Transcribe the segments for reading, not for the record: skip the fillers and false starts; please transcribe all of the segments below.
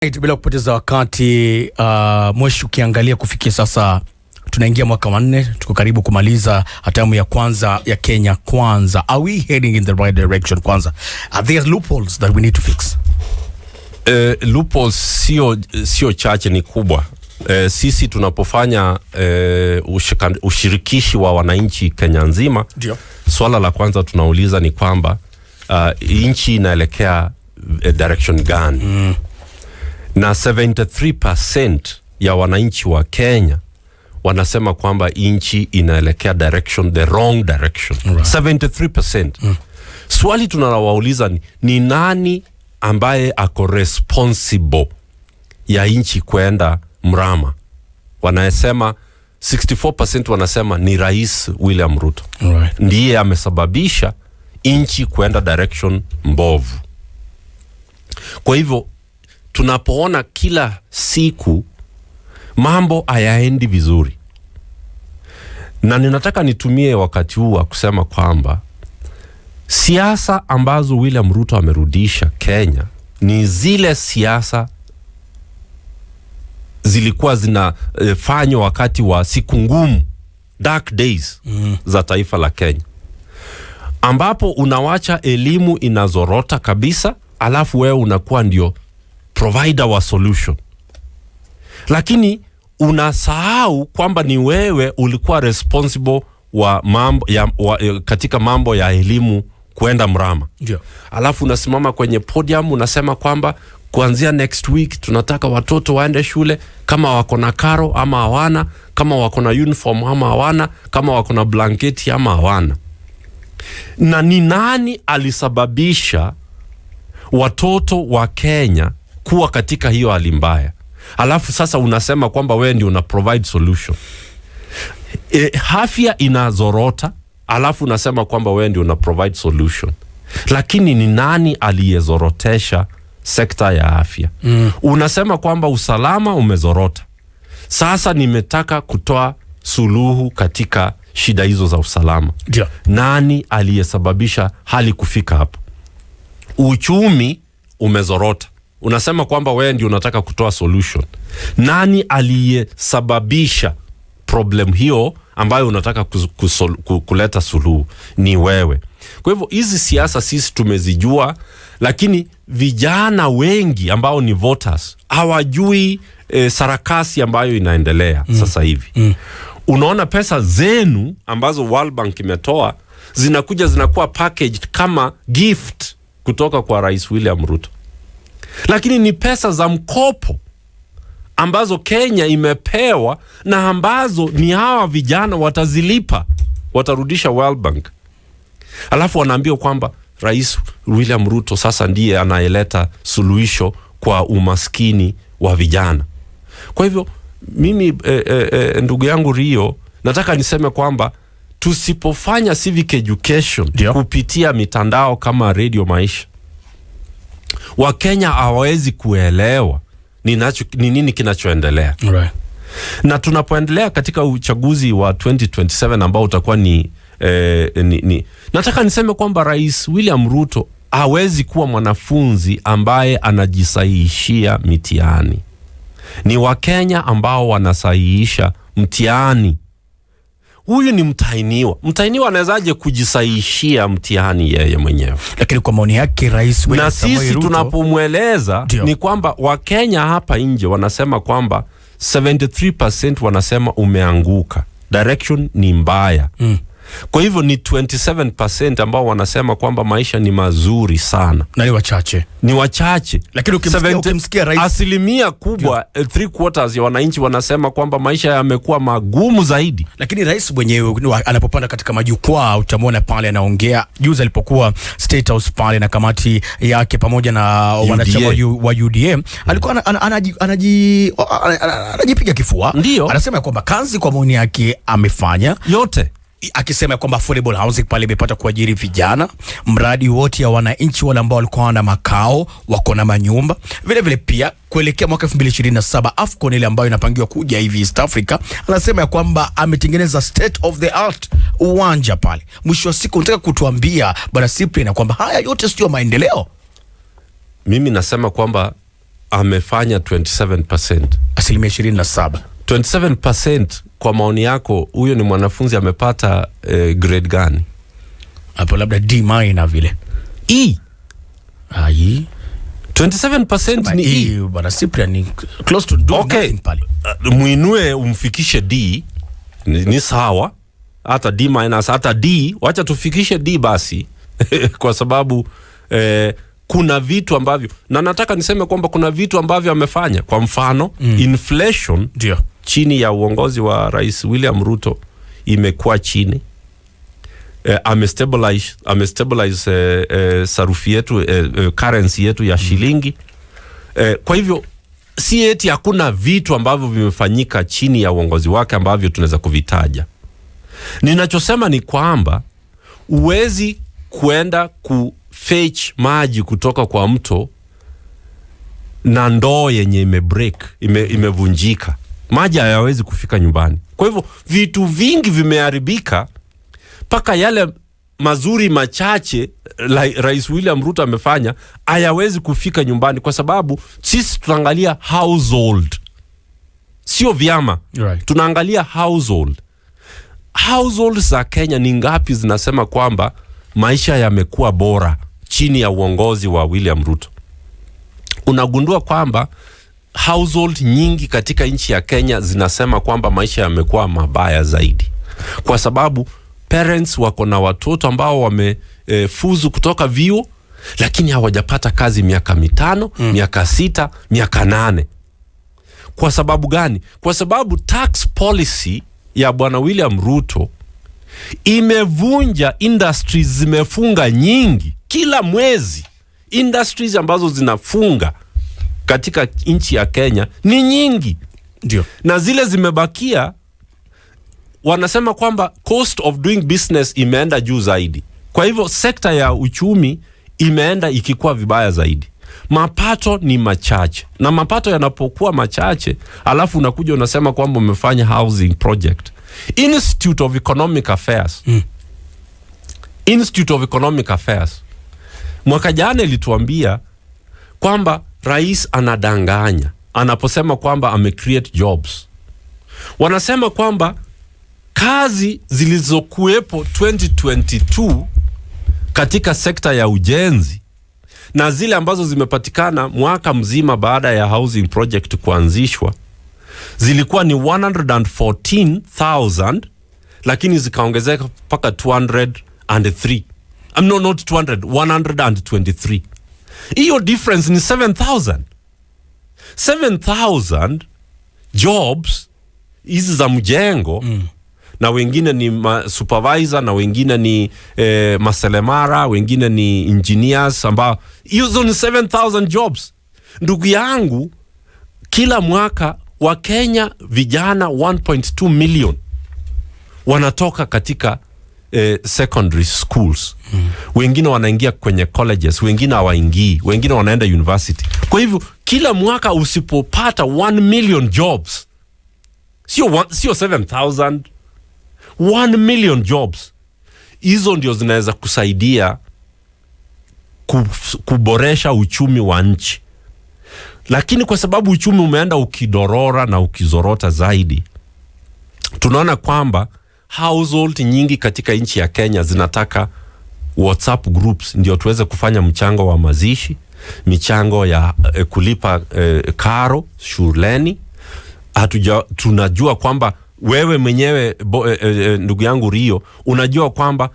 Bila kupoteza wakati, Mweshi, ukiangalia kufikia sasa tunaingia mwaka wa 4, tuko karibu kumaliza hatamu ya kwanza ya Kenya Kwanza. Are we heading in the right direction? Kwanza, are there loopholes that we need to fix? Loopholes sio chache, ni kubwa. Sisi tunapofanya ushirikishi wa wananchi Kenya nzima, swala la kwanza tunauliza ni kwamba nchi inaelekea direction gani? Na 73% ya wananchi wa Kenya wanasema kwamba nchi inaelekea the wrong direction. Right. 73%. Swali tunalowauliza ni nani ambaye ako responsible ya nchi kwenda mrama? Wanasema 64% wanasema ni Rais William Ruto. Right. Ndiye amesababisha nchi kwenda direction mbovu. Kwa hivyo tunapoona kila siku mambo hayaendi vizuri, na ninataka nitumie wakati huu wa kusema kwamba siasa ambazo William Ruto amerudisha Kenya ni zile siasa zilikuwa zinafanywa wakati wa siku ngumu, dark days za taifa la Kenya, ambapo unawacha elimu inazorota kabisa, alafu wewe unakuwa ndio provider wa solution, lakini unasahau kwamba ni wewe ulikuwa responsible wa mambo katika mambo ya elimu kwenda mrama. Yeah. Alafu unasimama kwenye podium unasema kwamba kuanzia next week tunataka watoto waende shule kama wako na karo ama hawana, kama wako na uniform ama hawana, kama wako na blanketi ama hawana. Na ni nani alisababisha watoto wa Kenya kuwa katika hiyo hali mbaya? Alafu sasa unasema kwamba wewe ndio una provide solution. Afya inazorota, alafu unasema kwamba wewe ndio una provide solution. Lakini ni nani aliyezorotesha sekta ya afya? Unasema kwamba usalama umezorota. Sasa nimetaka kutoa suluhu katika shida hizo za usalama. Yeah. Nani aliyesababisha hali kufika hapo? Uchumi umezorota. Unasema kwamba wewe ndio unataka kutoa solution. Nani aliyesababisha problem hiyo ambayo unataka kuleta suluhu? Ni wewe. Kwa hivyo hizi siasa sisi tumezijua, lakini vijana wengi ambao ni voters hawajui sarakasi ambayo inaendelea sasa hivi. Unaona pesa zenu ambazo World Bank imetoa zinakuwa packaged kama gift kutoka kwa Rais William Ruto, lakini ni pesa za mkopo ambazo Kenya imepewa na ambazo ni hawa vijana watazilipa, watarudisha World Bank. Alafu wanaambiwa kwamba Rais William Ruto sasa ndiye anayeleta suluhisho kwa umaskini wa vijana. Kwa hivyo mimi ndugu yangu Rio, nataka niseme kwamba tusipofanya civic education kupitia mitandao kama Radio Maisha, Wakenya hawawezi kuelewa ni nini kinachoendelea. Right. Na tunapoendelea katika uchaguzi wa 2027 ambao utakuwa nataka niseme kwamba Rais William Ruto hawezi kuwa mwanafunzi ambaye anajisahihishia mitihani. Ni Wakenya ambao wanasahihisha mtihani. Huyu ni mtahiniwa. Mtahiniwa anawezaje kujisahihishia mtihani yeye mwenyewe? Lakini kwa maoni yake Rais William na sisi tunapomweleza ni kwamba Wakenya hapa nje wanasema kwamba 73% wanasema umeanguka, direction ni mbaya. Kwa hivyo ni 27% ambao wanasema kwamba maisha ni mazuri sana. Na ni wachache. Lakini ukimsikia rais, asilimia kubwa 3/4 ya wananchi wanasema kwamba maisha yamekuwa magumu zaidi. Lakini rais mwenyewe anapopanda katika majukwaa utamwona pale anaongea. Juzi alipokuwa State House pale na kamati yake pamoja na wanachama wa UDM, alikuwa anajipiga kifua. Ndiyo. Anasema kwamba kazi kwa maoni yake amefanya yote, akisema kwamba affordable housing pale imepata kuajiri vijana, mradi wote ya wananchi wale ambao walikuwa na makao wako na manyumba. Vile vile pia kuelekea mwaka 2027 AFCON ile ambayo inapangiwa kuja hivi East Africa, anasema kwamba ametengeneza state of the art uwanja pale. Mwisho wa siku nataka kutuambia bwana Cyprian kwamba haya yote sio maendeleo. Mimi nasema kwamba amefanya 27%. Asilimia 27. 27% kwa maoni yako, huyo ni mwanafunzi amepata grade gani? Hapo labda D minor vile. E. Ai. 27% ni E. Bwana Cyprian ni close to do nothing pale. Muinue umfikishe D ni sawa. Hata D minus, hata D, wacha tufikishe D basi. Kwa sababu kuna vitu ambavyo, na nataka niseme kwamba kuna vitu ambavyo amefanya. Kwa mfano, inflation ndio chini ya uongozi wa Rais William Ruto imekuwa chini. Amestabilize sarufi yetu, currency yetu ya shilingi. Kwa hivyo si eti hakuna vitu ambavyo vimefanyika chini ya uongozi wake ambavyo tunaweza kuvitaja. Ninachosema ni kwamba uwezi kuenda kufetch maji kutoka kwa mto na ndoo yenye imevunjika. Maji hayawezi kufika nyumbani. Kwa hivyo vitu vingi vimeharibika, paka yale mazuri machache Rais William Ruto amefanya hayawezi kufika nyumbani, kwa sababu sisi tunaangalia household, sio vyama. Right. Tunaangalia household. Household za Kenya ni ngapi zinasema kwamba maisha yamekuwa bora chini ya uongozi wa William Ruto? Unagundua kwamba household nyingi katika nchi ya Kenya zinasema kwamba maisha yamekuwa mabaya zaidi, kwa sababu parents wako na watoto ambao wamefuzu kutoka vyuo, lakini hawajapata kazi miaka 5, miaka 6, miaka 8. Kwa sababu gani? Kwa sababu tax policy ya Bwana William Ruto imevunja industries, zimefunga nyingi. Kila mwezi industries ambazo zinafunga katika nchi ya Kenya ni nyingi. Ndio. Na zile zimebakia, wanasema kwamba cost of doing business imeenda juu zaidi. Kwa hivyo sekta ya uchumi imeenda ikikuwa vibaya zaidi. Mapato ni machache. Na mapato yanapokuwa machache, alafu unakuja unasema kwamba umefanya housing project. Institute of Economic Affairs mwaka jana ilituambia kwamba rais anadanganya anaposema kwamba ame-create jobs. Wanasema kwamba kazi zilizokuwepo 2022 katika sekta ya ujenzi na zile ambazo zimepatikana mwaka mzima baada ya housing project kuanzishwa zilikuwa ni 114,000, lakini zikaongezeka mpaka 203. Not 200, 123. Hiyo difference ni 7,000. 7,000 jobs hizi za mjengo, na wengine ni supervisor, na wengine ni maselemara, wengine ni engineers, ambao hizo ni 7,000 jobs. Ndugu yangu, kila mwaka wa Kenya vijana 1.2 million wanatoka katika secondary schools. Wengine wanaingia kwenye colleges, wengine hawaingii, wengine wanaenda university. Kwa hivyo kila mwaka usipopata 1 million jobs, sio 7,000, 1 million jobs, hizo ndio zinaweza kusaidia kuboresha uchumi wa nchi. Lakini kwa sababu uchumi umeenda ukidorora na ukizorota zaidi, tunaona kwamba household nyingi katika nchi ya Kenya zinataka WhatsApp groups ndio tuweze kufanya mchango wa mazishi, michango ya kulipa karo shuleni. Tunajua kwamba wewe mwenyewe ndugu yangu Rio, unajua kwamba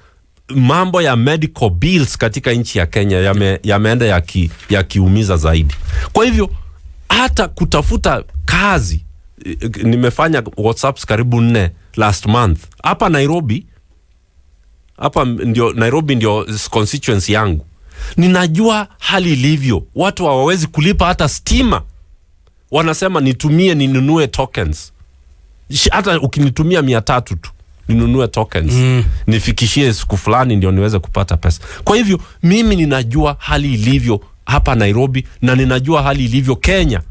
mambo ya medical bills katika nchi ya Kenya yameenda yakiumiza zaidi. Kwa hivyo hata kutafuta kazi, nimefanya WhatsApps karibu 4 last month hapa Nairobi. Nairobi ndio constituency yangu. Ninajua hali ilivyo. Watu hawawezi kulipa hata stima. Wanasema ninunue tokens. Hata ukinitumia 300 tu ninunue tokens. Nifikishie siku fulani ndio niweze kupata pesa. Kwa hivyo mimi ninajua hali ilivyo hapa Nairobi, na ninajua hali ilivyo Kenya.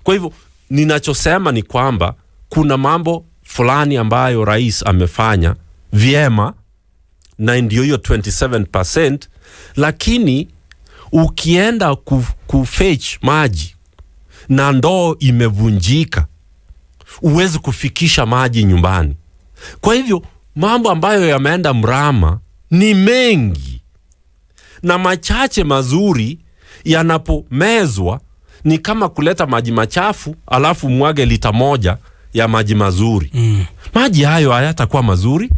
Kwa hivyo ninachosema ni kwamba kuna mambo fulani ambayo rais amefanya vyema, na ndio hiyo 27%, lakini ukienda kufetch maji na ndoo imevunjika, uwezi kufikisha maji nyumbani. Kwa hivyo mambo ambayo yameenda mrama ni mengi, na machache mazuri yanapomezwa ni kama kuleta maji machafu alafu mwage lita moja ya maji mazuri. Maji hayo hayatakuwa mazuri.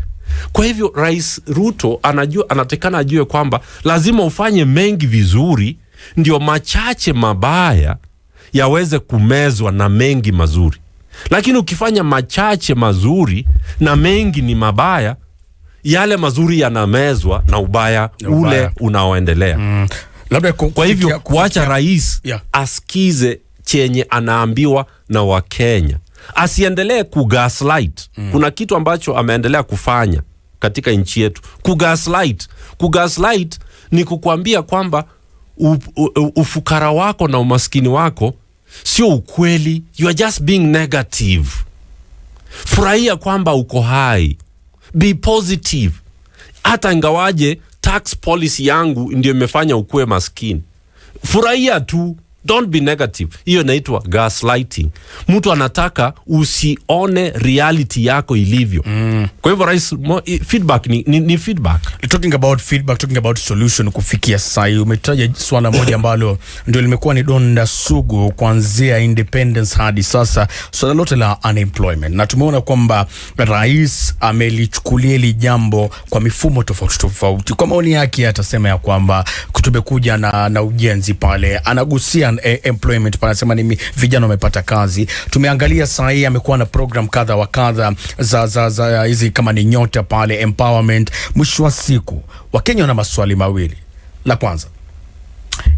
Kwa hivyo Rais Ruto anatakana ajue kwamba lazima ufanye mengi vizuri ndio machache mabaya yaweze kumezwa na mengi mazuri. Lakini ukifanya machache mazuri na mengi ni mabaya, yale mazuri yanamezwa na ubaya ule unaoendelea. Kwa hivyo kuacha rais asikize chenye anaambiwa na Wakenya, asiendelee kugaslight. Kuna kitu ambacho ameendelea kufanya katika nchi yetu, kugaslight ni kukuambia kwamba ufukara wako na umaskini wako sio ukweli. You are just being negative. Furahia kwamba uko hai, be positive. Hata ingawaje tax policy yangu ndio imefanya ukue maskini, furahia tu, don't be negative. Hiyo inaitwa gaslighting. Mtu anataka usione reality yako ilivyo. Kwa hivyo rais, feedback ni feedback. Talking about feedback, talking about solution. Kufikia sasa umetaja swala moja ambalo ndio limekuwa ni donda sugu kuanzia independence hadi sasa, swala lote la unemployment, na tumeona kwamba rais amelichukulia hili jambo kwa mifumo tofauti. Kwa maoni yake atasema ya kwamba tumekuja na ujenzi pale, anagusia employment pale, anasema ni vijana wamepata kazi. Tumeangalia saa hii amekuwa na program kadha wa kadha za hizi kama ni nyota pale, empowerment. Mwisho wa siku Wakenya wana maswali mawili. La kwanza,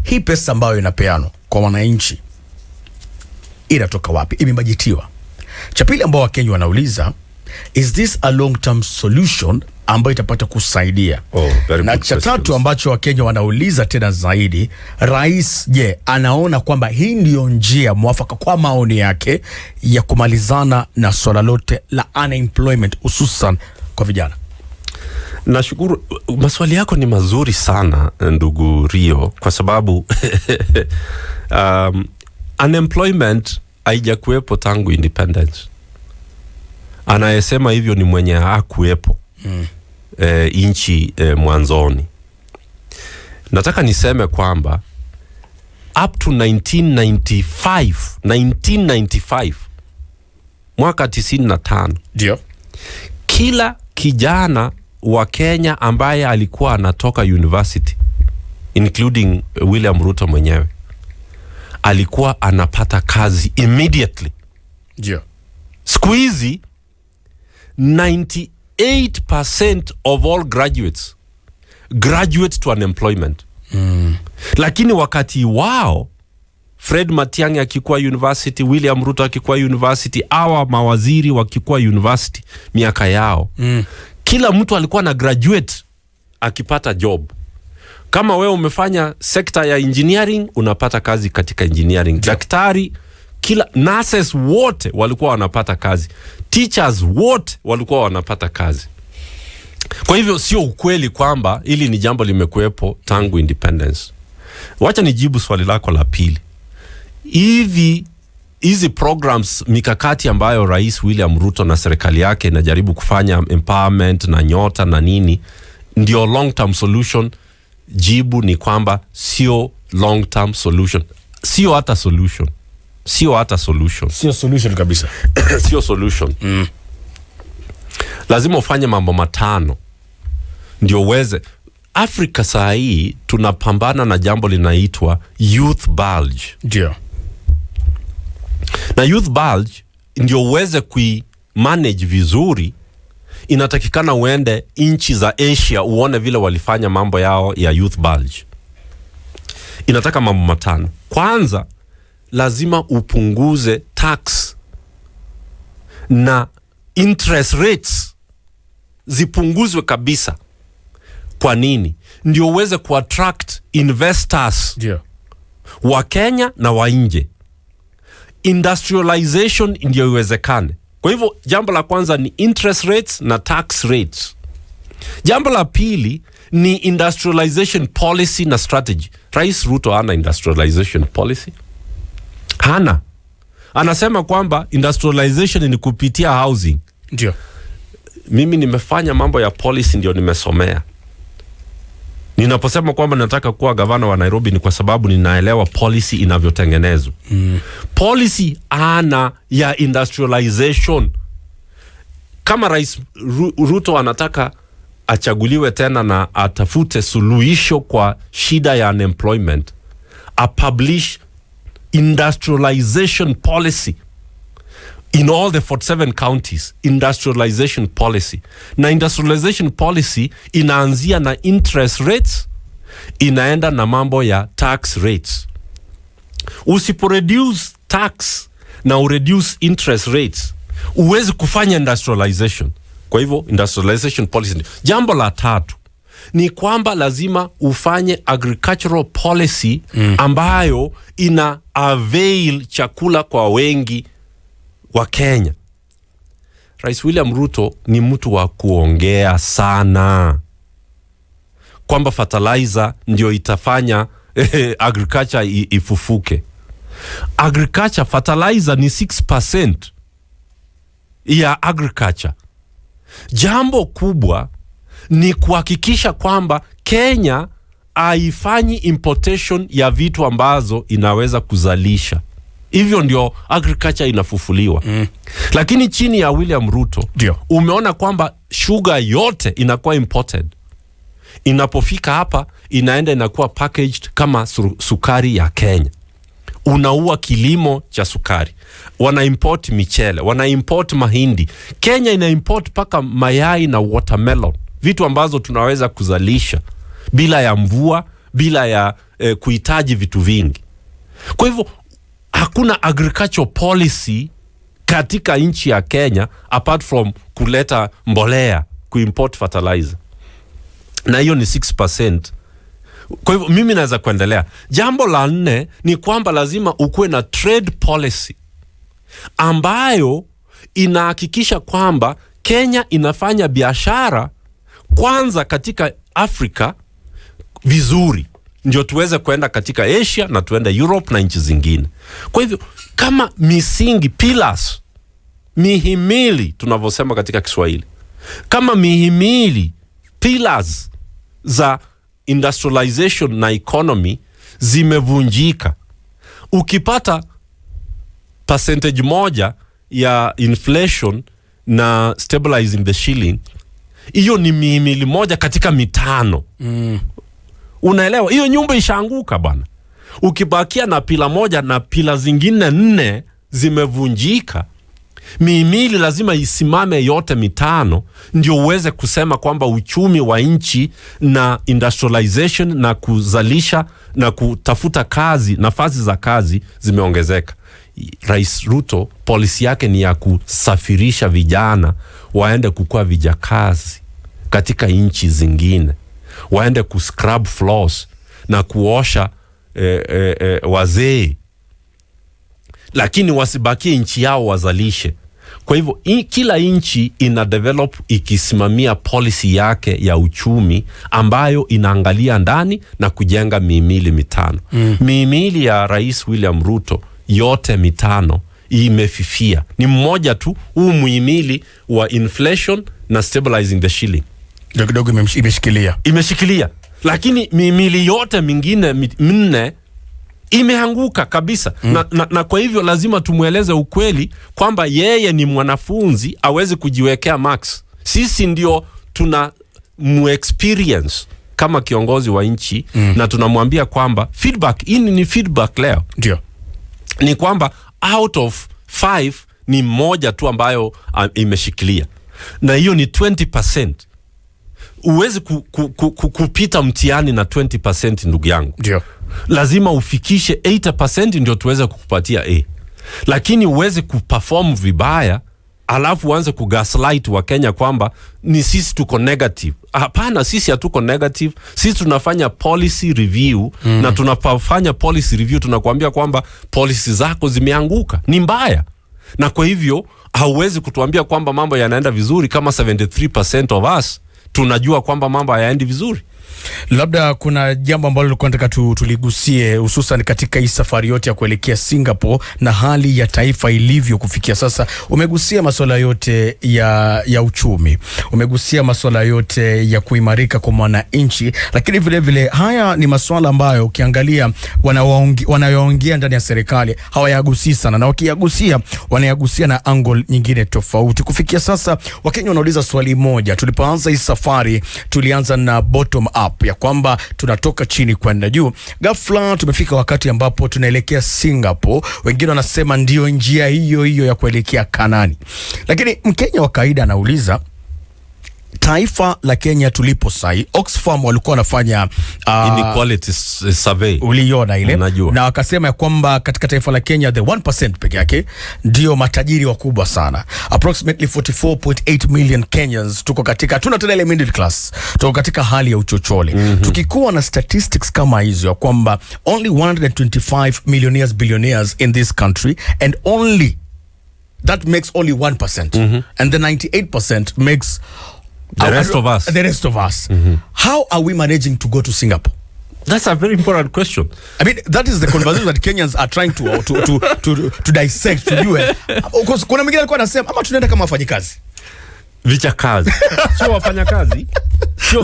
hii pesa ambayo inapeanwa kwa wananchi inatoka wapi? Imebajetiwa? Cha pili ambao Wakenya wanauliza, is this a long term solution ambayo itapata kusaidia? Na cha tatu ambacho Wakenya wanauliza tena zaidi, rais anaona kwamba hii ndio njia mwafaka kwa maoni yake ya kumalizana na swala lote la unemployment hususan kwa vijana? Nashukuru, maswali yako ni mazuri sana ndugu Rio, kwa sababu unemployment haijakuwepo tangu independence. Anayesema hivyo ni mwenye hakuwepo inchi mwanzoni. Nataka niseme kwamba up to 1995 mwaka 95 ndio kila kijana wa Kenya ambaye alikuwa anatoka university, including William Ruto mwenyewe, alikuwa anapata kazi immediately. ndio Siku hizi 98% of all graduates graduate to unemployment. Lakini wakati wao, Fred Matiang'i akikuwa university, William Ruto akikuwa university, awa mawaziri wakikuwa university miaka yao, kila mtu alikuwa na graduate akipata job. Kama wewe umefanya sekta ya engineering, unapata kazi katika engineering. Daktari, kila nurses wote walikuwa wanapata kazi. Teachers wote walikuwa wanapata kazi. Kwa hivyo sio ukweli kwamba hili ni jambo limekuwepo tangu independence. Wacha nijibu swali lako la pili. Hizi programs, mikakati ambayo Rais William Ruto na serikali yake inajaribu kufanya, empowerment na nyota na nini, ndio long term solution? Jibu ni kwamba sio long term solution. Sio hata solution. Sio solution kabisa. Sio solution. Lazima ufanye mambo matano ndio uweze. Afrika saa hii tunapambana na jambo linaitwa youth bulge. Ndio. Na youth bulge ndio uweze manage vizuri, inatakikana uende inchi za Asia uone vile walifanya mambo yao ya youth bulge. Inataka mambo matano. Kwanza, lazima upunguze tax na interest rates zipunguzwe kabisa. Kwa nini? Ndio uweze kuattract investors wa Kenya na wa nje. Industrialization ndio iwezekane. Kwa hivyo jambo la kwanza ni interest rates na tax rates. Jambo la pili ni industrialization policy na strategy. Rais Ruto hana industrialization policy, Hana. Anasema kwamba industrialization ni kupitia housing. Ndio. Mimi nimefanya mambo ya policy, ndio nimesomea. Ninaposema kwamba nataka kuwa gavana wa Nairobi ni kwa sababu ninaelewa policy inavyotengenezwa. Policy ana ya industrialization. Kama Rais Ruto anataka achaguliwe tena na atafute suluhisho kwa shida ya unemployment, a publish industrialization policy in all the 47 counties, industrialization policy. Na industrialization policy inaanzia na interest rates, inaenda na mambo ya tax rates. Usiporeduce tax na ureduce interest rates, uwezi kufanya industrialization. Kwa hivyo industrialization policy. Jambo la tatu ni kwamba lazima ufanye agricultural policy ambayo ina avail chakula kwa wengi wa Kenya. Rais William Ruto ni mtu wa kuongea sana, kwamba fertilizer ndio itafanya agriculture ifufuke. Agriculture, fertilizer ni 6% ya agriculture. Jambo kubwa ni kuhakikisha kwamba Kenya haifanyi importation ya vitu ambazo inaweza kuzalisha. Hivyo ndio agriculture inafufuliwa. Lakini chini ya William Ruto umeona kwamba sugar yote inakuwa imported. Inapofika hapa inaenda inakuwa packaged kama sukari ya Kenya. Unaua kilimo cha sukari. Wana import michele, wana import mahindi. Kenya ina import paka mayai na watermelon, vitu ambazo tunaweza kuzalisha bila ya mvua, bila ya kuhitaji vitu vingi. Kwa hivyo hakuna agricultural policy katika nchi ya Kenya apart from kuleta mbolea, kuimport fertilizer. Na hiyo ni 6%. Kwa hivyo mimi naweza kuendelea. Jambo la 4 ni kwamba lazima ukuwe na trade policy ambayo inahakikisha kwamba Kenya inafanya biashara kwanza katika Afrika vizuri, ndio tuweze kwenda katika Asia na tuende Europe na nchi zingine. Kwa hivyo kama misingi, pillars, mihimili tunavyosema katika Kiswahili, kama mihimili, pillars za industrialization na economy zimevunjika, ukipata percentage moja ya inflation na stabilizing the shilling, hiyo ni mihimili moja katika 5. Unaelewa? Hiyo nyumba ishaanguka bwana. Ukibakia na pila moja na pila zingine 4 zimevunjika, mihimili lazima isimame yote 5 ndio uweze kusema kwamba uchumi wa nchi na industrialization na kuzalisha na kutafuta kazi, nafasi za kazi zimeongezeka. Rais Ruto policy yake ni ya kusafirisha vijana waende kukua vijakazi katika nchi zingine, waende kuscrub floors na kuosha wazee, lakini wasibakie nchi yao wazalishe. Kwa hivyo kila nchi ina develop ikisimamia policy yake ya uchumi ambayo inaangalia ndani na kujenga mihimili 5. Mihimili ya Rais William Ruto yote 5 imefifia. Ni mmoja tu, huu muhimili wa inflation na stabilizing the shilling. Kidogo imeshikilia. Lakini mihimili yote mingine 4 imeanguka kabisa. Na kwa hivyo lazima tumueleze ukweli kwamba yeye ni mwanafunzi, awezi kujiwekea marks. Sisi ndio tuna experience kama kiongozi wa nchi na tunamwambia kwamba feedback, hii ni feedback leo. Ndio. Ni kwamba out of 5 ni moja tu ambayo imeshikilia. Na hiyo ni 20%. Uwezi kupita mtihani na 20%, ndugu yangu. Ndio. Lazima ufikishe 80% ndio tuweze kukupatia A. Lakini uweze kuperform vibaya alafu uanze kugaslight wa Kenya kwamba ni sisi tuko negative. Hapana, sisi hatuko negative. Sisi tunafanya policy review na tunapofanya policy review tunakuambia kwamba policy zako zimeanguka, ni mbaya. Na kwa hivyo hauwezi kutuambia kwamba mambo yanaenda vizuri kama 73% of us tunajua kwamba mambo hayaendi vizuri. Labda kuna jambo ambalo nilikuwa nataka tuligusie, hususan katika hii safari yote ya kuelekea Singapore na hali ya taifa ilivyo kufikia sasa. Umegusia masuala yote ya uchumi, umegusia masuala yote ya kuimarika kwa mwananchi, lakini vile vile haya ni masuala ambayo ukiangalia wanayoongea ndani ya serikali hawayagusii sana, na wakiyagusia wanayagusia na angle nyingine tofauti. Kufikia sasa Wakenya wanauliza swali moja. Tulipoanza hii safari tulianza na bottom up, ya kwamba tunatoka chini kwenda juu. Ghafla tumefika wakati ambapo tunaelekea Singapore. Wengine wanasema ndio njia hiyo ya kuelekea Kanani. Lakini Mkenya wa kawaida anauliza, taifa la Kenya tulipo sai, Oxfam walikuwa wanafanya inequality survey, uliona ile, na wakasema ya kwamba katika taifa la Kenya the 1% peke yake ndio matajiri wakubwa sana. Approximately 44.8 million Kenyans tuko katika, tuna tena ile middle class, tuko katika hali ya uchochole. Tukikuwa na statistics kama hizo ya kwamba only 125 millionaires billionaires in this country, and only that makes only 1%, and the 98% makes the rest of us. How are we managing to go to Singapore? That's a very important question. I mean, that is the conversation that Kenyans are trying to dissect, to do it. Because kuna mwingine alikuwa anasema ama tunaenda kama wafanyikazi. Vichakazi. Sio wafanyakazi.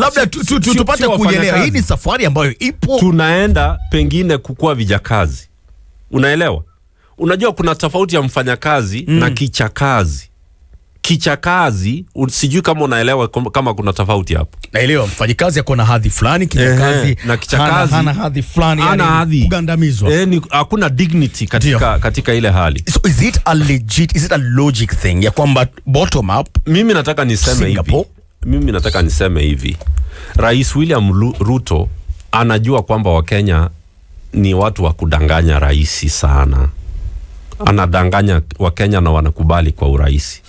Labda tupate kuelewa hii ni safari ambayo ipo. Tunaenda pengine kukua vijakazi. Unaelewa? Unajua kuna tofauti ya mfanyakazi na kichakazi. Kichakazi, sijui kama unaelewa kama kuna tofauti hapo. Naelewa, mfanyikazi yako na hadhi fulani, kichakazi na kichakazi hana hadhi fulani, yani kugandamizwa. Hakuna dignity katika ile hali. So is it a logic thing ya kwamba bottom up? Mimi nataka niseme hivi. Rais William Ruto anajua kwamba Wakenya ni watu wa kudanganya rahisi sana. Anadanganya Wakenya na wanakubali kwa urahisi.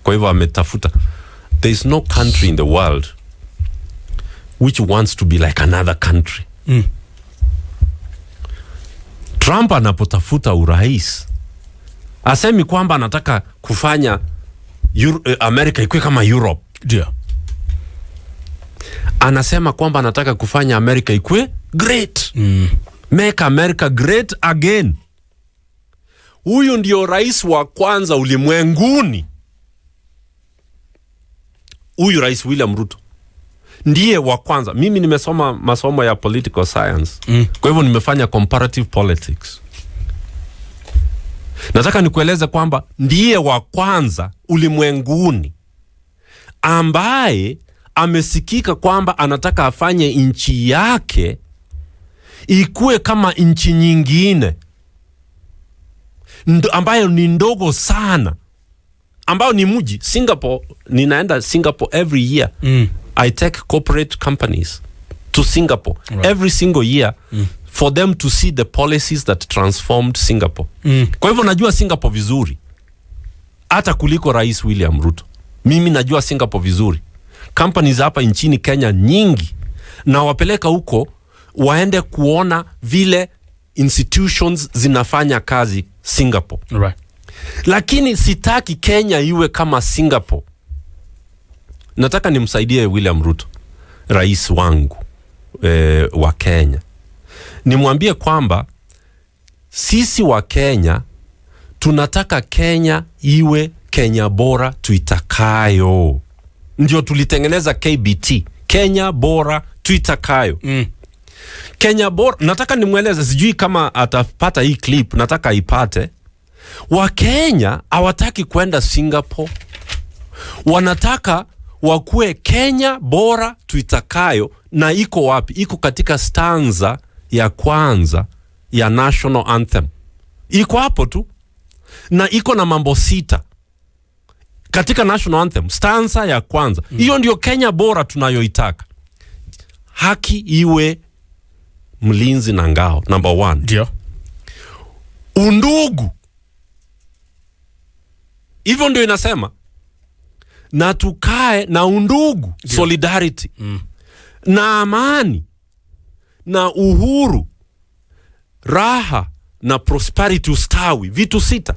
Kwa hivyo ametafuta, there is no country in the world which wants to be like another country. Trump anapotafuta urais asemi kwamba anataka kufanya America ikuwe kama Europe. Ndio. Anasema kwamba anataka kufanya America ikuwe great. Make America great again. Huyu ndio rais wa kwanza ulimwenguni. Huyu Rais William Ruto ndiye wa kwanza. Mimi nimesoma masomo ya political science. Kwa hivyo nimefanya comparative politics. Nataka nikueleze kwamba ndiye wa kwanza ulimwenguni ambaye amesikika kwamba anataka afanye nchi yake ikue kama nchi nyingine ambayo ni ndogo sana, ambayo ni mji. Singapore, ninaenda Singapore every year. I take corporate companies to Singapore every single year for them to see the policies that transformed Singapore. Kwa hivyo najua Singapore vizuri hata kuliko Rais William Ruto. Mimi najua Singapore vizuri. Companies hapa nchini Kenya nyingi na wapeleka huko waende kuona vile institutions zinafanya kazi Singapore. Right. Lakini sitaki Kenya iwe kama Singapore. Nataka nimsaidie William Ruto, rais wangu wa Kenya. Nimwambie kwamba sisi wa Kenya tunataka Kenya iwe Kenya bora tuitakayo. Ndio tulitengeneza KBT, Kenya bora tuitakayo. Kenya bora, nataka nimweleze, sijui kama atapata hii clip, nataka aipate. Wakenya hawataki kwenda Singapore. Wanataka wakue Kenya bora tuitakayo. Na iko wapi? Iko katika stanza ya kwanza ya National Anthem. Iko hapo tu. Na iko na mambo 6 katika National Anthem, stanza ya kwanza. Hiyo ndio Kenya bora tunayoitaka. Haki iwe mlinzi na ngao, number 1. Ndio. Undugu, hivyo ndio inasema. Na tukae na undugu, solidarity, na amani, na uhuru, raha, na prosperity, ustawi. Vitu 6.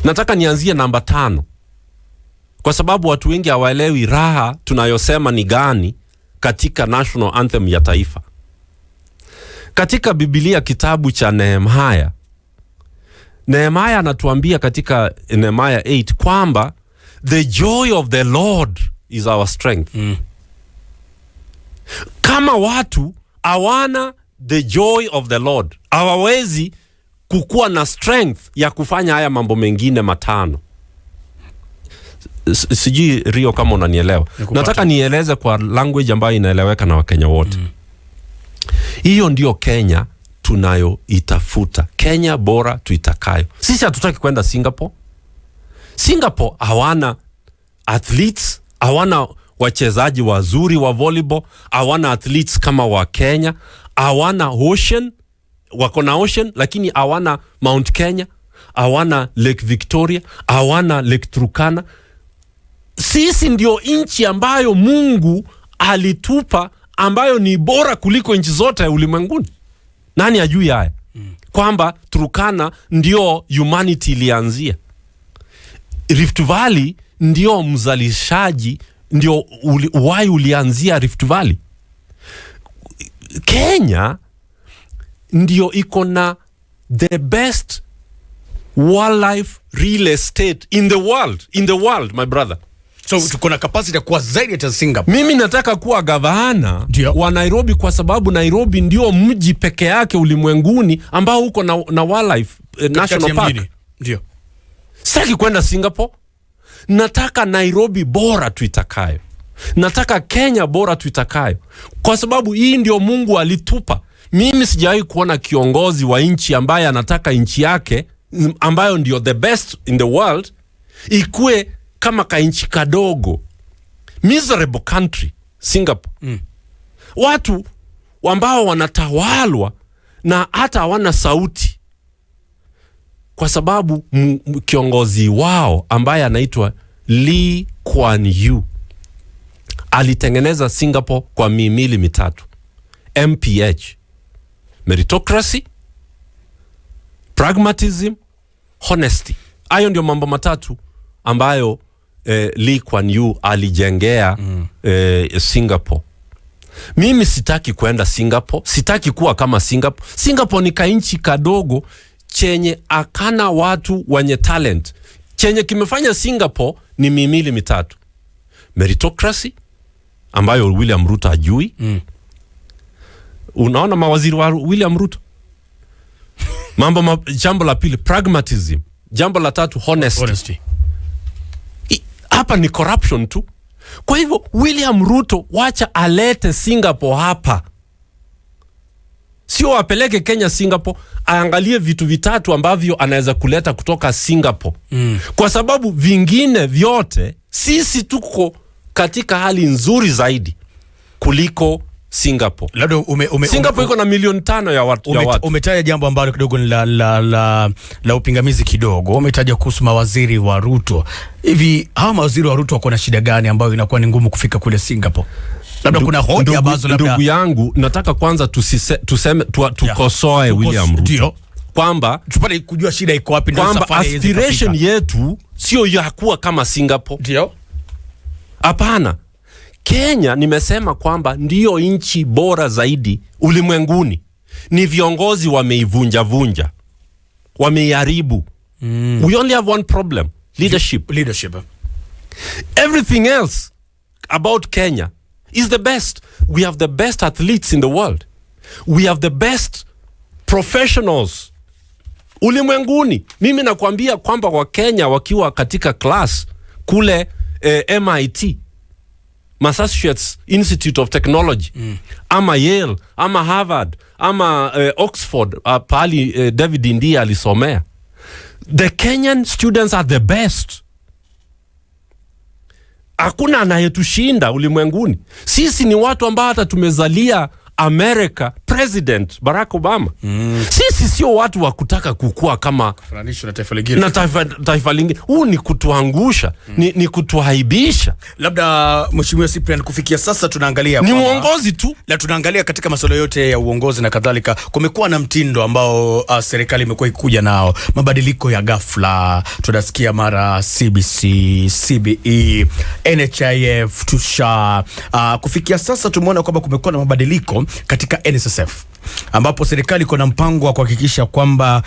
Nataka nianzie namba 5. Kwa sababu watu wengi hawaelewi raha tunayosema ni gani katika national anthem ya taifa. Katika Biblia kitabu cha Nehemia anatuambia katika Nehemia 8 kwamba the joy of the Lord is our strength. Kama watu hawana the joy of the Lord, hawawezi kukuwa na strength ya kufanya haya mambo mengine matano. Sijui Rio kama unanielewa. Nataka nieleze kwa language ambayo inaeleweka na Wakenya wote. Hiyo ndio Kenya tunayoitafuta. Kenya bora tuitakayo. Sisi hatutaki kwenda Singapore. Singapore hawana athletes, hawana wachezaji wazuri wa volleyball, hawana athletes kama wa Kenya, hawana ocean, wako na ocean lakini hawana Mount Kenya, hawana Lake Victoria, hawana Lake Turkana. Sisi ndio nchi ambayo Mungu alitupa, ambayo ni bora kuliko nchi zote ulimwenguni. Nani ajui haya? Kwamba Turkana ndio humanity ilianzia. Rift Valley ndio mzalishaji, ndio uhai ulianzia Rift Valley. Kenya ndio iko na the best wildlife real estate in the world my brother. So tuko na capacity ya kuwa zaidi ya Singapore. Mimi nataka kuwa gavana wa Nairobi kwa sababu Nairobi ndio mji peke yake ulimwenguni ambao uko na wildlife national park. Ndio. Sitaki kwenda Singapore. Nataka Nairobi bora tuitakayo. Nataka Kenya bora tuitakayo. Kwa sababu hii ndio Mungu alitupa. Mimi sijawahi kuona kiongozi wa nchi ambaye anataka nchi yake ambayo ndio the best in the world ikue kama kainchi kadogo. Miserable country Singapore. Watu ambao wanatawalwa na hata hawana sauti, kwa sababu kiongozi wao ambaye anaitwa Lee Kuan Yew alitengeneza Singapore kwa mihimili mitatu: MPH, meritocracy, pragmatism, honesty. Hayo ndio mambo matatu ambayo Lee Kuan Yew alijengea Singapore. Mimi sitaki kwenda Singapore, sitaki kuwa kama Singapore. Singapore ni kainchi kadogo chenye akana watu wenye talent. Chenye kimefanya Singapore ni mihimili mitatu: meritocracy ambayo William Ruto ajui. Unaona mawaziri wa William Ruto. Jambo la pili pragmatism, jambo la tatu honesty. Hapa ni corruption tu. Kwa hivyo William Ruto wacha alete Singapore hapa, sio apeleke Kenya Singapore. Aangalie vitu vitatu ambavyo anaweza kuleta kutoka Singapore. Kwa sababu vingine vyote sisi tuko katika hali nzuri zaidi kuliko Singapore. Singapore iko na milioni 5 ya watu. Umetaja jambo ambalo kidogo la upingamizi kidogo. Umetaja kuhusu mawaziri wa Ruto. Hivi hawa mawaziri wa Ruto wako na shida gani ambayo inakuwa ni ngumu kufika kule Singapore? Labda kuna hoja ambazo labda. Ndugu yangu, nataka kwanza tukosoe William Ruto. Ndio. Kwamba tupate kujua shida iko wapi, ndio safari aspiration yetu sio ya kuwa kama Singapore. Ndio. Hapana. Kenya nimesema kwamba ndio nchi bora zaidi ulimwenguni. Ni viongozi wameivunja, wameiharibu. We only have one problem: leadership. Everything else about Kenya is the best. We have the best athletes in the world. We have the best professionals ulimwenguni. Mimi nakwambia kwamba wa Kenya wakiwa katika class kule MIT, Massachusetts Institute of Technology, ama Yale, ama Harvard, ama Oxford, pali David India alisomea. The Kenyan students are the best. Hakuna anayetushinda ulimwenguni. Sisi ni watu ambao hata tumezalia America President Barack Obama. Sisi sio watu wa kutaka kukua kama fananisho na taifa lingine. Na taifa lingine. Huu ni kutuangusha, ni kutuaibisha. Labda Mheshimiwa Cyprian, kufikia sasa tunaangalia ni uongozi tu. Na tunaangalia katika masuala yote ya uongozi na kadhalika, kumekuwa na mtindo ambao serikali imekuwa ikuja nao, mabadiliko ya ghafla. Tunasikia mara CBC, CBE, NHIF, TUSHA. Kufikia sasa tumeona kwamba kumekuwa na mabadiliko katika NSSF, ambapo serikali iko na mpango wa kuhakikisha kwamba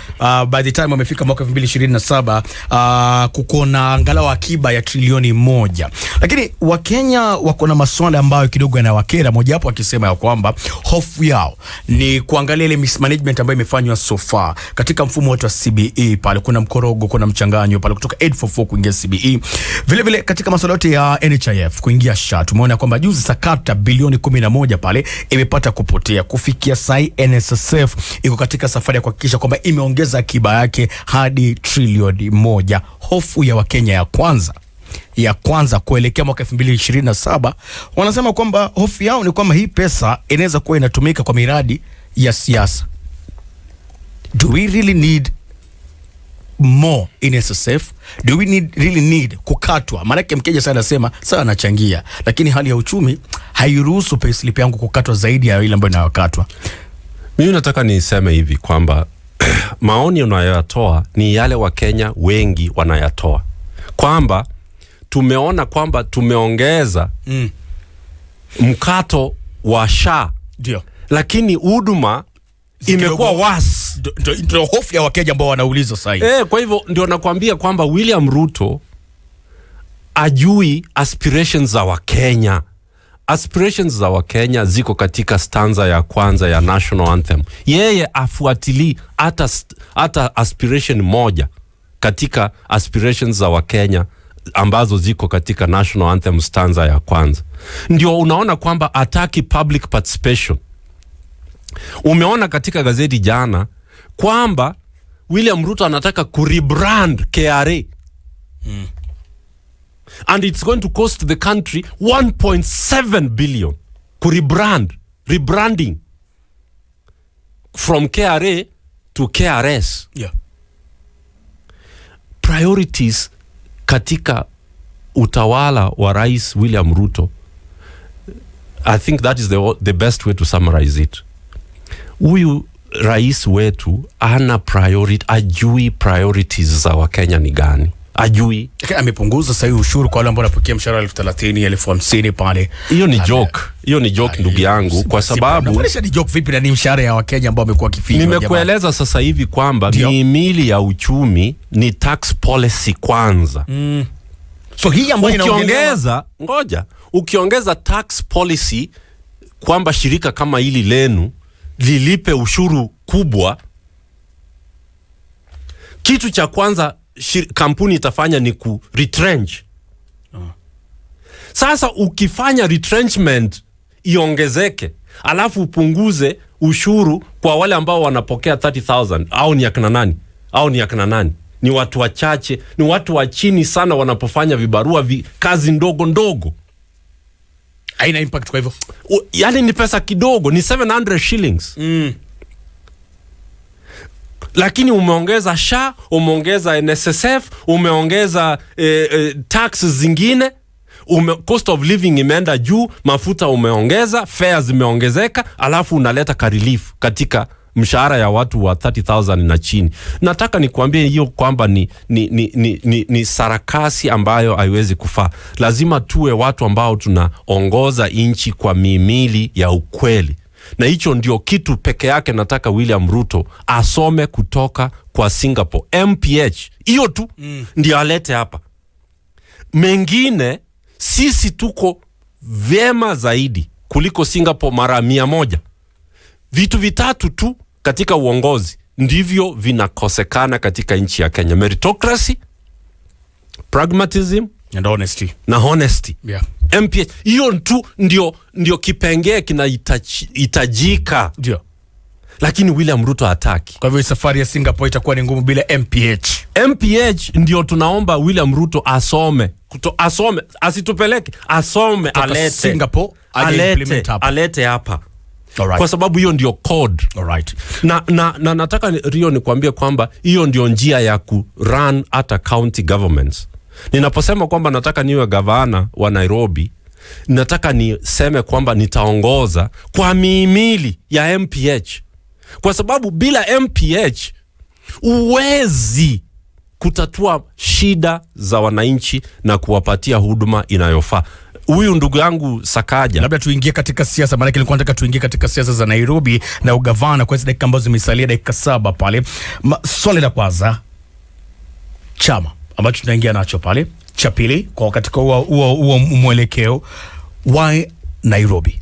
by the time wamefika mwaka 2027 kuko na angalau akiba ya trilioni 1. Lakini Wakenya wako na maswala ambayo kidogo yanawakera, moja hapo akisema ya kwamba hofu yao ni kuangalia ile mismanagement ambayo imefanywa so far katika mfumo wetu wa CBE. Pale kuna mkorogo, kuna mchanganyo pale kutoka 844 kuingia CBE. Vile vile katika masuala yote ya NHIF kuingia SHA, tumeona kwamba juzi sakata bilioni 11 pale imepata kupotea. Kufikia sai NSSF iko katika safari ya kuhakikisha kwamba imeongeza akiba yake hadi trilioni 1. Hofu ya Wakenya ya kwanza kuelekea mwaka 2027, wanasema kwamba hofu yao ni kwamba hii pesa inaweza kuwa inatumika kwa miradi ya siasa. Do we really need more in NSSF? Do we really need kukatwa? Maanake Mkenya sana anasema sawa anachangia, lakini hali ya uchumi hairuhusu payslip yangu kukatwa zaidi ya ile ambayo inayokatwa. Mimi nataka niseme hivi kwamba maoni unayotoa ni yale Wakenya wengi wanayatoa, kwamba tumeona kwamba tumeongeza mkato wa SHA, ndio, lakini huduma imekuwa worse. Ndio hofu ya Wakenya ambao wanauliza sasa. Kwa hivyo ndio nakwambia kwamba William Ruto ajui aspirations za Wakenya. Aspirations za Wakenya ziko katika stanza ya kwanza ya National Anthem. Yeye afuatili hata aspiration moja katika aspirations za Wakenya ambazo ziko katika National Anthem stanza ya kwanza. Ndio unaona kwamba ataki public participation. Umeona katika gazeti jana kwamba William Ruto anataka kurebrand KRA. And it's going to cost the country 1.7 billion. Rebranding from KRA to KRS. Yeah. Priorities katika utawala wa Rais William Ruto, I think that is the best way to summarize it. Huyu rais wetu ana ajui priorities za Wakenya ni gani. Ajui. Amepunguza sasa ushuru kwa wale ambao wanapokea mshahara 30,000, 50,000 pale. Hiyo ni joke. Hiyo ni joke ndugu yangu, kwa sababu unaonyesha ni joke vipi na ni mshahara ya Wakenya ambao wamekuwa kifinywa. Nimekueleza sasa hivi kwamba mihimili ya uchumi ni tax policy kwanza. So hii ambayo ukiongeza tax policy kwamba shirika kama hili lenu lilipe ushuru kubwa, kitu cha kwanza kampuni itafanya ni retrench. Sasa ukifanya retrenchment iongezeke, alafu upunguze ushuru kwa wale ambao wanapokea 30,000, au ni akina nani? Ni watu wachache, ni watu wa chini sana wanapofanya vibarua kazi ndogo. Haina impact kwa hivyo. Yaani ni pesa kidogo, ni 700 shillings. Lakini umeongeza SHA, umeongeza NSSF, umeongeza tax zingine, cost of living imeenda juu, mafuta umeongeza, fares zimeongezeka, alafu unaleta ka relief katika mshahara ya watu wa 30,000 na chini. Nataka nikuambie hiyo kwamba ni sarakasi ambayo haiwezi kufaa. Lazima tuwe watu ambao tunaongoza inchi kwa mihimili ya ukweli. Na hicho ndio kitu peke yake nataka William Ruto asome kutoka kwa Singapore. MPH, hiyo tu ndio alete hapa. Mengine sisi tuko vyema zaidi kuliko Singapore mara 100. Vitu vitatu tu katika uongozi ndivyo vinakosekana katika nchi ya Kenya: meritocracy, pragmatism na honesty. Yeah. MPH, hiyo tu ndio kipengee kinahitajika. Ndio. Lakini William Ruto hataki. Kwa hivyo safari ya Singapore itakuwa ni ngumu bila MPH. MPH ndio tunaomba William Ruto asome, asitupeleke, asome, alete Singapore, alete hapa. Alright. Kwa sababu hiyo ndio code. Alright. Na nataka Rio nikwambie kwamba hiyo ndio njia ya kurun hata county governments. Ninaposema kwamba nataka niwe gavana wa Nairobi, nataka niseme kwamba nitaongoza kwa mihimili ya MPH. Kwa sababu bila MPH uwezi kutatua shida za wananchi na kuwapatia huduma inayofaa. Huyu ndugu yangu Sakaja, labda tuingie katika siasa, maana nilikuwa nataka tuingie katika siasa za Nairobi na ugavana kwa hizo dakika ambazo zimesalia, dakika 7 pale. Swali la kwanza, chama ambacho tunaingia nacho pale, cha pili kwa katika huo mwelekeo, why Nairobi?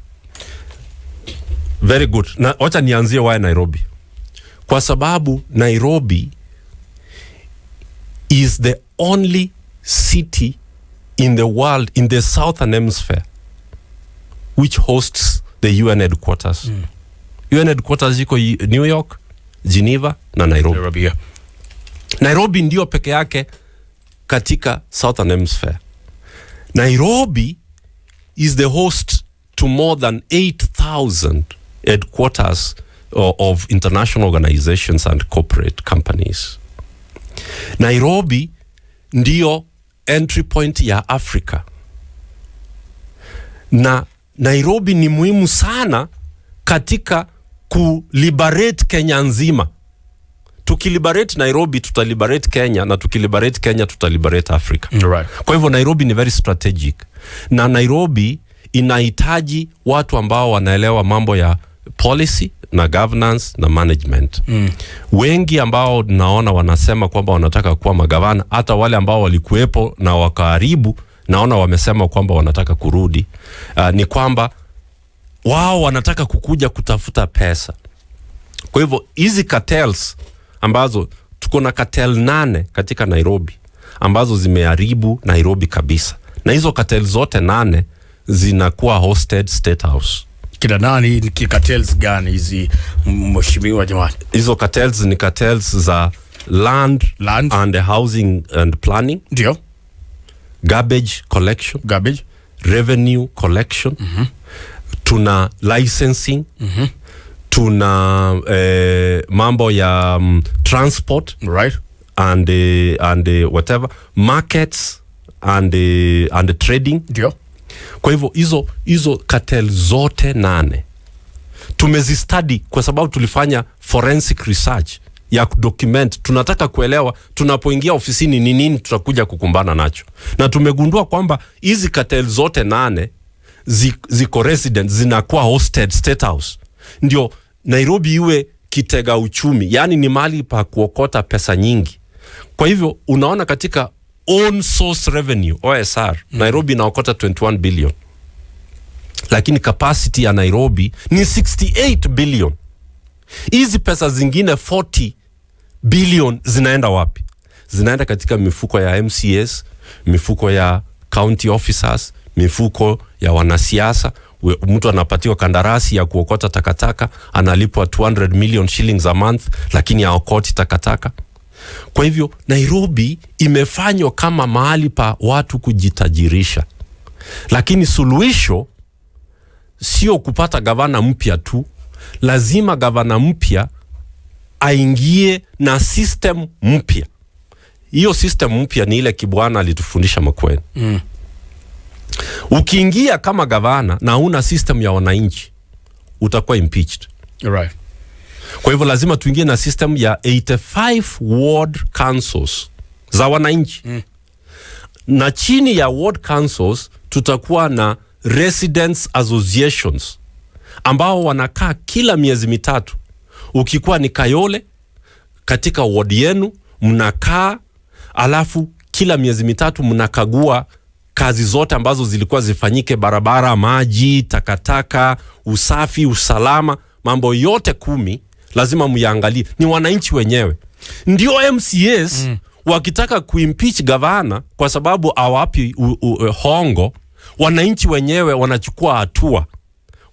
Very good. Na wacha nianzie why Nairobi. Kwa sababu Nairobi is the only city in the world, in the southern hemisphere, which hosts the UN headquarters. UN headquarters iko New York, Geneva na Nairobi. Yeah. Nairobi ndio peke yake katika southern hemisphere. Nairobi is the host to more than 8,000 headquarters of international organizations and corporate companies. Nairobi ndio entry point ya Africa. Na Nairobi ni muhimu sana katika kuliberate Kenya nzima. Tukiliberate Nairobi tutaliberate Kenya, na tukiliberate Kenya tutaliberate Africa. Right. Kwa hivyo Nairobi ni very strategic. Na Nairobi inahitaji watu ambao wanaelewa mambo ya policy na governance na management. Wengi ambao naona wanasema kwamba wanataka kuwa magavana, hata wale ambao walikuwepo na wakaharibu, naona wamesema kwamba wanataka kurudi. Ni kwamba wao wanataka kukuja kutafuta pesa. Kwa hivyo hizi cartels ambazo tuko na cartel 8 katika Nairobi ambazo zimeharibu Nairobi kabisa. Na hizo cartel zote 8 zinakuwa hosted State House. Kina nani, ni cartels gani hizi mheshimiwa jamani? Hizo cartels ni cartels za land and housing and planning. Ndio. Garbage collection. Garbage. Revenue collection. Tuna licensing. Tuna mambo ya transport. Right. And whatever. Markets and trading. Ndio. Kwa hivyo hizo cartel zote 8 tumezistudy kwa sababu tulifanya forensic research ya document. Tunataka kuelewa tunapoingia ofisini ni nini tutakuja kukumbana nacho. Na tumegundua kwamba hizi cartel zote 8 ziko resident, zinakuwa hosted State House. Ndio Nairobi iwe kitega uchumi, yani ni mahali pa kuokota pesa nyingi. Kwa hivyo unaona katika own source revenue OSR, Nairobi inaokota 21 billion. Lakini capacity ya Nairobi ni 68 billion. Hizi pesa zingine 40 billion zinaenda wapi? Zinaenda katika mifuko ya MCS, mifuko ya county officers, mifuko ya wanasiasa. Mtu anapatiwa kandarasi ya kuokota takataka, analipwa 200 million shillings a month, lakini haokoti takataka. Kwa hivyo Nairobi imefanywa kama mahali pa watu kujitajirisha. Lakini suluhisho sio kupata gavana mpya tu. Lazima gavana mpya aingie na system mpya. Hiyo system mpya ni ile Kibwana alitufundisha Makueni. Ukiingia kama gavana na una system ya wananchi, utakuwa impeached. Right. Kwa hivyo lazima tuingie na system ya 85 ward councils za wananchi. Na chini ya ward councils tutakuwa na residents associations ambao wanakaa kila miezi mitatu. Ukikuwa ni Kayole katika ward yenu mnakaa, alafu kila miezi mitatu mnakagua kazi zote ambazo zilikuwa zifanyike: barabara, maji, takataka, usafi, usalama, mambo yote 10 lazima muyaangalie. Ni wananchi wenyewe. Ndio MCS wakitaka kuimpeach gavana kwa sababu awapi hongo, wananchi wenyewe wanachukua hatua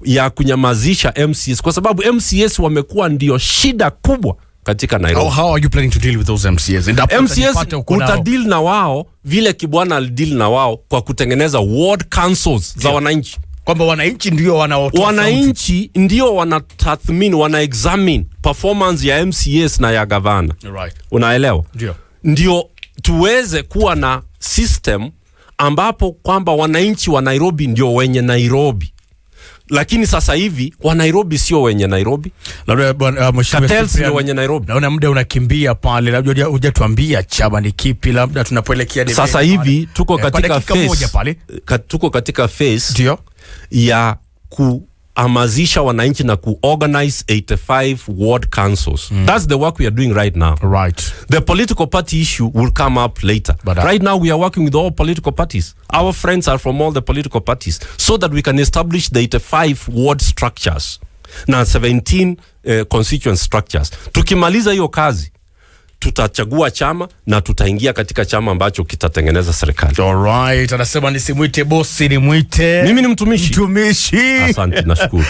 ya kunyamazisha MCS, kwa sababu MCS wamekuwa ndio shida kubwa katika Nairobi. How are you planning to deal with those MCS? MCS utadeal na wao vile Kibwana alideal na wao kwa kutengeneza ward councils za wananchi. kwamba wananchi ndio wanaotoa, wananchi ndio wanatathmini, wana-examine performance ya MCAs na ya gavana. Right. Unaelewa? Ndio tuweze kuwa na system ambapo kwamba wananchi wa Nairobi ndio wenye Nairobi. Lakini sasa hivi wa Nairobi sio wenye Nairobi. Labda cartels ndio wenye Nairobi. Naona muda unakimbia pale, labda hujatuambia chama ni kipi, labda tunapoelekea debate. Sasa hivi tuko katika phase, tuko katika phase ndio ya kuhamazisha wananchi na kuorganize 85 ward councils. That's the work we are doing right now. Right. The political party issue will come up later. But right now we are working with all political parties. Our friends are from all the political parties, so that we can establish the 85 ward structures na 17 constituent structures. Tukimaliza hiyo kazi, tutachagua chama na tutaingia katika chama ambacho kitatengeneza serikali. Alright, anasema nisimuite bosi, nimuite mimi ni mtumishi. Mtumishi. Asante, nashukuru.